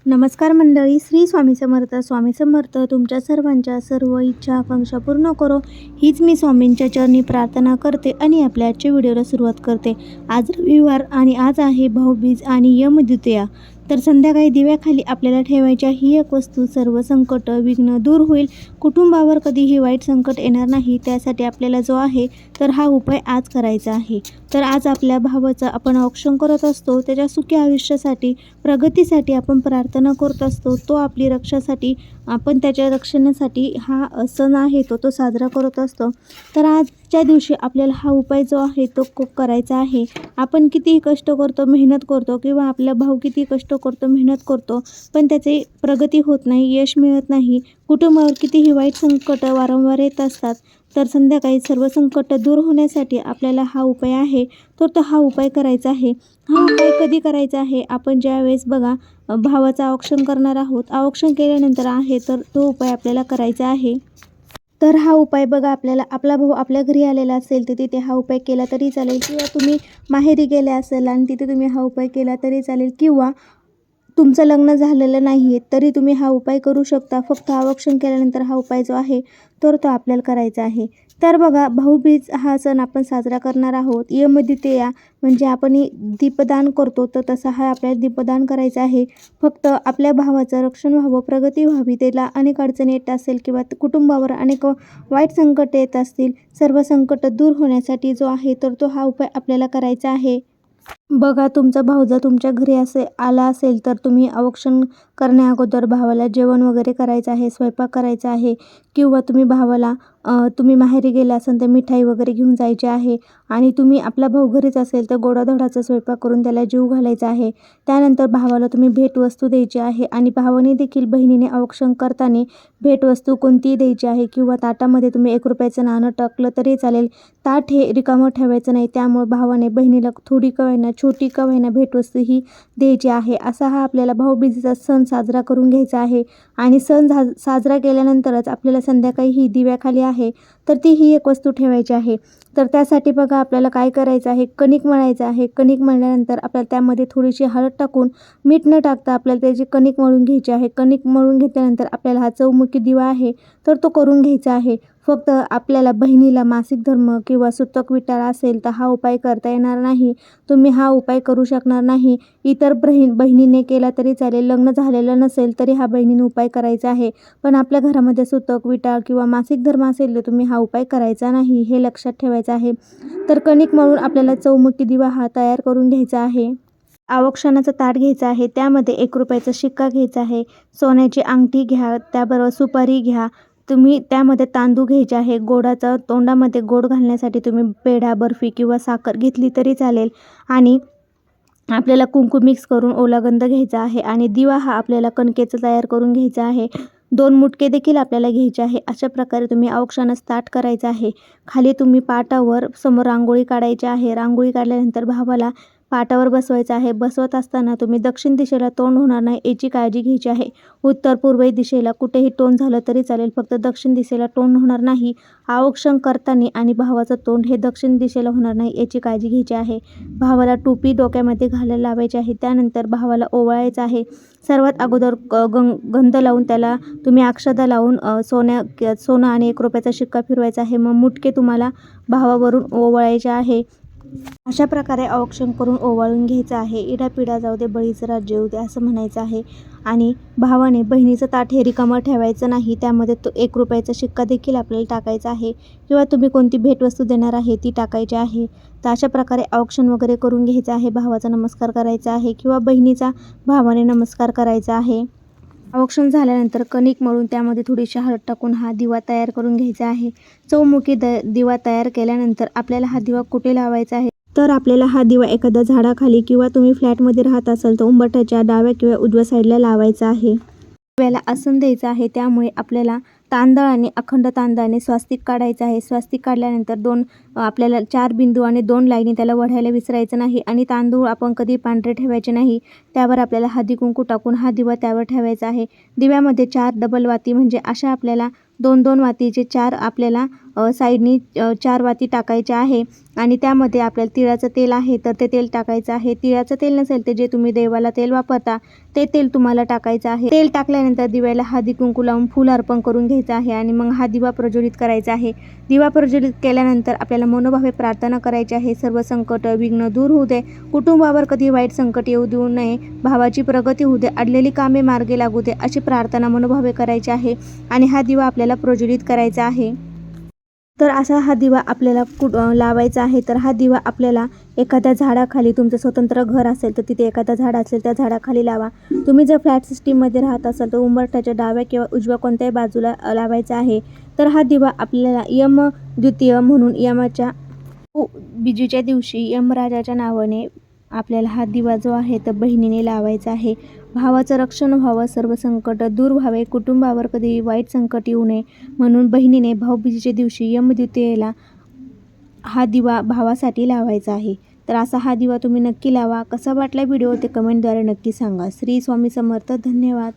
नमस्कार मंडळी, श्री स्वामी समर्थ. स्वामी समर्थ तुमच्या सर्वांच्या सर्व इच्छा आकांक्षा पूर्ण करो, हीच मी स्वामींच्या चरणी प्रार्थना करते आणि आपल्या आजच्या व्हिडिओला सुरुवात करते. आज रविवार आणि आज आहे भाऊबीज आणि यमद्वितीया. तर संध्याकाळी दिव्याखाली आपल्याला ठेवायच्या ही एक वस्तू सर्व संकट विघ्न दूर होईल. कुटुंबावर कधीही वाईट संकट येणार नाही. त्यासाठी आपल्याला जो आहे तर हा उपाय आज करायचा आहे. तर आज आपल्या भावाचं आपण औक्षण करत असतो, त्याच्या सुखी आयुष्यासाठी प्रगतीसाठी आपण प्रार्थना करत असतो. तो आपली रक्षासाठी आपण त्याच्या रक्षणासाठी हा सण आहे तो साजरा करत असतो. तर आजच्या दिवशी आपल्याला हा उपाय जो आहे तो करायचा आहे. आपण कितीही कष्ट करतो, मेहनत करतो किंवा आपला भाऊ किती कष्ट करतो, मेहनत करतो, पण त्याची प्रगती होत नाही, यश मिळत नाही. कुटुंबावर कितीही वाईट संकट वारंवार येत असतात. तर संध्याकाळी सर्व संकट दूर होण्यासाठी आपल्याला हा उपाय आहे तो हा उपाय करायचा आहे. हा उपाय कधी करायचा आहे? आपण ज्यावेळेस बघा भावाचं औक्षण करणार आहोत, औक्षण केल्यानंतर आहे तर तो उपाय आपल्याला करायचा आहे. तर हा उपाय बघा, आपल्याला आपला भाऊ आपल्या घरी आलेला असेल तर तिथे हा उपाय केला तरी चालेल, किंवा तुम्ही माहेरी गेले असेल आणि तिथे तुम्ही हा उपाय केला तरी चालेल, किंवा तुमचं लग्न झालेलं नाही आहे तरी तुम्ही हा उपाय करू शकता. फक्त औक्षण केल्यानंतर हा उपाय जो आहे तर तो आपल्याला करायचा आहे. तर बघा, भाऊबीज हा सण आपण साजरा करणार आहोत. यमद्वितीया म्हणजे आपण दीपदान करतो, तर तसा हा आपल्याला दीपदान करायचा आहे. फक्त आपल्या भावाचं रक्षण व्हावं, प्रगती व्हावी, त्याला अनेक अडचणी येत असेल किंवा कुटुंबावर अनेक वाईट संकट येत असतील, सर्व संकट दूर होण्यासाठी जो आहे तर तो हा उपाय आपल्याला करायचा आहे. बघा, तुमचा भाऊ जर तुमच्या घरी आला असेल तर तुम्ही औक्षण करण्या अगोदर भावाला जेवण वगैरे करायचं आहे, स्वयंपाक करायचा आहे, किंवा तुम्ही भावाला तुम्ही माहेरी गेला असाल तर मिठाई वगैरे घेऊन जायची आहे. आणि तुम्ही आपला भाऊ घरीच असेल तर गोडाधोडाचा स्वयंपाक करून त्याला जीव घालायचा आहे. त्यानंतर भावाला तुम्ही भेटवस्तू द्यायची आहे आणि भावाने देखील बहिणीने औक्षण करताना भेटवस्तू कोणतीही द्यायची आहे, किंवा ताटामध्ये तुम्ही 1 रुपयाचं नाणं टाकलं तरी चालेल. ताट हे रिकामं ठेवायचं नाही. त्यामुळे भावाने बहिणीला थोडी का होईना, छोटी का होईना भेटवस्तू ही द्यायची आहे. असा हा आपल्याला भाऊबीजेचा सण साजरा करून घ्यायचा आहे. आणि सण साजरा केल्यानंतरच आपल्याला संध्याकाळी ही दिव्याखाली आहे तर ती ही एक वस्तू ठेवायची आहे. तर त्यासाठी बघा, आपल्याला काय करायचं आहे, कणिक मळायचं आहे. कणिक मळल्यानंतर आपल्याला त्यामध्ये थोडीशी हळद टाकून, मीठ न टाकता आपल्याला त्याची कणिक मळून घ्यायची आहे. कणिक मळून घेतल्यानंतर आपल्याला हा चौमुखी दिवा आहे तर तो करून घ्यायचा आहे. फक्त आपल्याला बहिणीला मासिक धर्म किंवा सुतक विटाळ असेल तर हा उपाय करता येणार नाही. तुम्ही हा उपाय करू शकणार नाही. इतर बहिणीने केला तरी चालेल, लग्न झालेलं नसेल तरी हा बहिणीने उपाय करायचा आहे. पण आपल्या घरामध्ये सुतक विटाळ किंवा मासिक धर्म असेल तर तुम्ही हा उपाय करायचा नाही, हे लक्षात ठेवायचं आहे. तर कणिक मळून आपल्याला चौमुखी दिवा हा तयार करून घ्यायचा आहे. औक्षणाचं ताट घ्यायचं आहे, त्यामध्ये 1 रुपयाचा शिक्का घ्यायचा आहे, सोन्याची अंगठी घ्या, त्याबरोबर सुपारी घ्या. तुम्ही त्यामध्ये तांदूळ घ्यायचे आहे, गोडाचा तोंडामध्ये गोड घालण्यासाठी तुम्ही पेढा, बर्फी किंवा साखर घेतली तरी चालेल. आणि आपल्याला कुंकू मिक्स करून ओला गंध घ्यायचा आहे आणि दिवा हा आपल्याला कणकेचा तयार करून घ्यायचा आहे. 2 मुटके देखील आपल्याला घ्यायचे आहे. अशा प्रकारे तुम्ही औक्षणाचं ताट करायचं आहे. खाली तुम्ही पाटावर समोर रांगोळी काढायची आहे. रांगोळी काढल्यानंतर भावाला पाटावर बसवायचं आहे. बसवत असताना तुम्ही दक्षिण दिशेला तोंड होणार नाही याची काळजी घ्यायची आहे. उत्तर पूर्व दिशेला कुठेही तोंड झालं तरी चालेल, फक्त दक्षिण दिशेला तोंड होणार नाही. औक्षण करताना आणि भावाचं तोंड हे दक्षिण दिशेला होणार नाही याची काळजी घ्यायची आहे. भावाला टोपी डोक्यामध्ये घालायला लावायची आहे. त्यानंतर भावाला ओवाळायचं आहे. सर्वात अगोदर गंध लावून त्याला तुम्ही अक्षता लावून सोनं आणि 1 रुपयाचा शिक्का फिरवायचा आहे. मग मुटके तुम्हाला भावावरून ओवाळायचे आहे. अशा प्रकारे औक्षण करून ओवाळून घ्यायचं आहे. इडापिडा जाऊ दे, बळीचं राज्य येऊ दे, असं म्हणायचं आहे. आणि भावाने बहिणीचं ताट हे रिकामं ठेवायचं नाही, त्यामध्ये तो 1 रुपयाचा शिक्का देखील आपल्याला टाकायचा आहे, किंवा तुम्ही कोणती भेटवस्तू देणार आहे ती टाकायची आहे. तर अशा प्रकारे औक्षण वगैरे करून घ्यायचं आहे. भावाचा नमस्कार करायचा आहे किंवा बहिणीचा भावाने नमस्कार करायचा आहे. औक्षण झाल्यानंतर कणिक मळून त्यामध्ये थोडीशी हळद टाकून हा दिवा तयार करून घ्यायचा आहे. चौमुखी दिवा तयार केल्यानंतर आपल्याला हा दिवा कुठे लावायचा आहे, तर आपल्याला हा दिवा एखाद्या झाडाखाली किंवा तुम्ही फ्लॅटमध्ये राहत असाल तर उंबरठ्याच्या डाव्या किंवा उजव्या साईडला लावायचा आहे. दिव्याला आसन द्यायचं आहे. त्यामुळे आपल्याला तांदळाने, अखंड तांदळाने स्वास्तिक काढायचं आहे. स्वास्तिक काढल्यानंतर आपल्याला 4 बिंदू आणि 2 लाईनी त्याला वढायला विसरायचं नाही. आणि तांदूळ आपण कधी पांढरे ठेवायचे नाही. त्यावर आपल्याला हळदी कुंकू टाकून हा दिवा त्यावर ठेवायचा आहे. दिव्यामध्ये 4 डबल वाती म्हणजे अशा आपल्याला 2-2 वातीचे 4 आपल्याला साईडनी 4 वाती टाकायच्या आहे आणि त्यामध्ये आपल्याला तिळाचं तेल आहे तर ते तेल टाकायचं आहे. तिळाचं तेल नसेल तर जे तुम्ही देवाला तेल वापरता ते तेल तुम्हाला टाकायचं आहे. तेल टाकल्यानंतर दिव्याला हळदी कुंकू लावून फूल अर्पण करून घ्यायचं आहे आणि मग हा दिवा प्रज्वलित करायचा आहे. दिवा प्रज्वलित केल्यानंतर आपल्याला मनोभावे प्रार्थना करायची आहे. सर्व संकट विघ्न दूर होऊ दे, कुटुंबावर कधी वाईट संकट येऊ देऊ नये, भावाची प्रगती होऊ दे, अडलेली कामे मार्गी लागू दे अशी प्रार्थना मनोभावे करायची आहे आणि हा दिवा आपल्याला प्रज्वलित करायचा आहे. तर असा हा दिवा आपल्याला लावायचा आहे. तर हा दिवा आपल्याला एखाद्या झाडाखाली, तुमचं स्वतंत्र घर असेल तर तिथे एखादा झाड असेल त्या झाडाखाली लावा. तुम्ही जर फ्लॅट सिस्टीममध्ये राहत असाल तर उंबरठ्याच्या डाव्या किंवा उजव्या कोणत्याही बाजूला लावायचा आहे. तर हा दिवा आपल्याला यम द्वितीय म्हणून यमाच्या बीजेच्या दिवशी यमराजाच्या नावाने आपल्याला हा दिवा जो आहे तर बहिणीने लावायचा आहे. भावाचं रक्षण व्हावं, सर्व संकट दूर व्हावे, कुटुंबावर कधी वाईट संकट येऊ नये म्हणून बहिणीने भाऊबीजेच्या दिवशी यमद्वितीयेला हा दिवा भावासाठी लावायचा आहे. तर असा हा दिवा तुम्ही नक्की लावा. कसा वाटला व्हिडिओ ते कमेंटद्वारे नक्की सांगा. श्री स्वामी समर्थ. धन्यवाद.